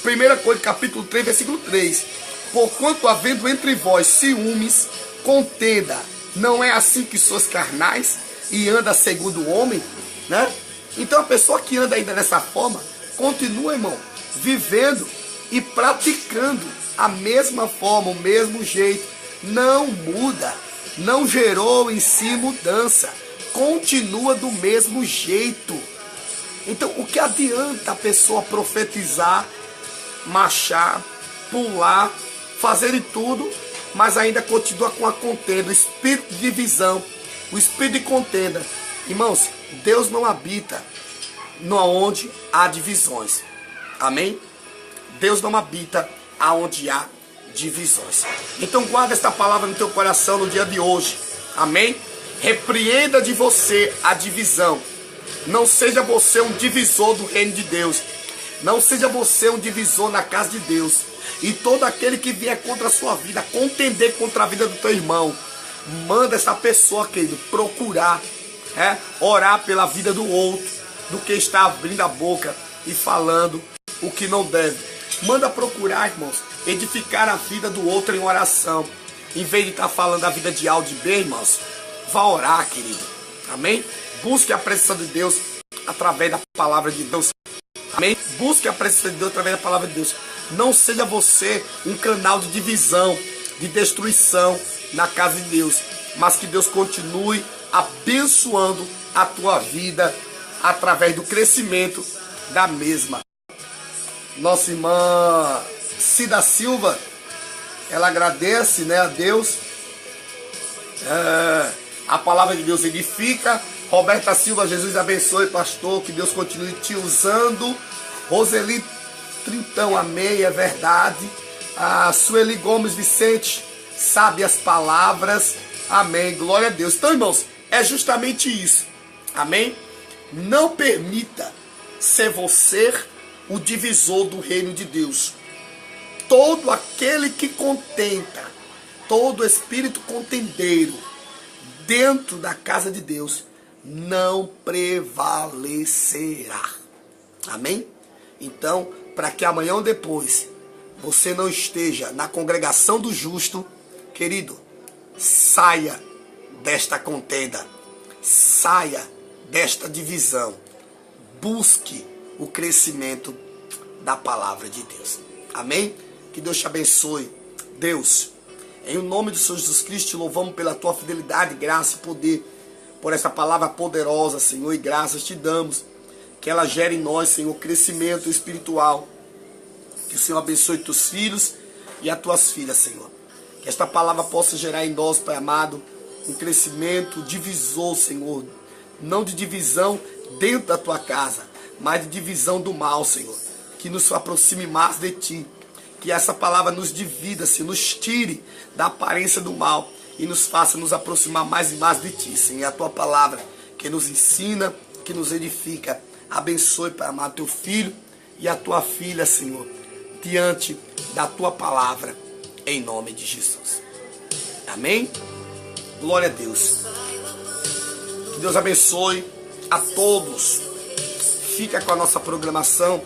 1 Coríntios capítulo 3, versículo 3. Porquanto havendo entre vós ciúmes, contenda, não é assim que sois carnais e anda segundo o homem, né? Então a pessoa que anda ainda dessa forma, continua, irmão, vivendo e praticando a mesma forma, o mesmo jeito, não muda, não gerou em si mudança, continua do mesmo jeito. Então o que adianta a pessoa profetizar, marchar, pular, fazer de tudo, mas ainda continua com a contenda, o espírito de divisão, o espírito de contenda? Irmãos, Deus não habita onde há divisões. Amém? Deus não habita aonde há divisões. Então guarda esta palavra no teu coração no dia de hoje. Amém? Repreenda de você a divisão. Não seja você um divisor do reino de Deus. Não seja você um divisor na casa de Deus. E todo aquele que vier contra a sua vida, contender contra a vida do teu irmão, manda essa pessoa, querido, procurar, orar pela vida do outro, do que está abrindo a boca e falando o que não deve. Manda procurar, irmãos, edificar a vida do outro em oração. Em vez de estar falando a vida de A ou de B, irmãos, vá orar, querido. Amém? Busque a presença de Deus através da palavra de Deus. Amém? Busque a presença de Deus através da palavra de Deus. Não seja você um canal de divisão, de destruição na casa de Deus, mas que Deus continue abençoando a tua vida através do crescimento da mesma. Nossa irmã Cida Silva, ela agradece, né, a Deus. A palavra de Deus edifica. Roberta Silva, Jesus abençoe, pastor, que Deus continue te usando. Roseli Trintão, amém, é verdade. Sueli Gomes Vicente, sabe as palavras, amém, glória a Deus. Então, irmãos, é justamente isso, amém? Não permita ser você o divisor do reino de Deus. Todo aquele que contenta, todo espírito contendeiro dentro da casa de Deus não prevalecerá. Amém? Então, para que amanhã ou depois você não esteja na congregação do justo, querido, saia desta contenda, saia desta divisão, busque o crescimento da palavra de Deus. Amém? Que Deus te abençoe. Deus, em nome do Senhor Jesus Cristo, te louvamos pela tua fidelidade, graça e poder, por essa palavra poderosa, Senhor, e graças te damos. que ela gere em nós, Senhor, crescimento espiritual. Que o Senhor abençoe teus filhos e as tuas filhas, Senhor. Que esta palavra possa gerar em nós, Pai amado, um crescimento divisor, Senhor. Não de divisão dentro da tua casa, mas de divisão do mal, Senhor. Que nos aproxime mais de ti. Que essa palavra nos divida, Senhor, nos tire da aparência do mal e nos faça nos aproximar mais e mais de ti, Senhor. É a tua palavra que nos ensina, que nos edifica. Abençoe, Pai amado, teu filho e a tua filha, Senhor, diante da tua palavra, em nome de Jesus. Amém? Glória a Deus. Que Deus abençoe a todos. Fica com a nossa programação.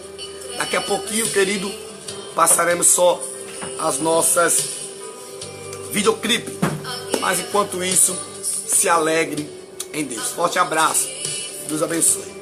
Daqui a pouquinho, querido, passaremos só as nossas videoclipes. Mas enquanto isso, se alegre em Deus. Forte abraço. Deus abençoe.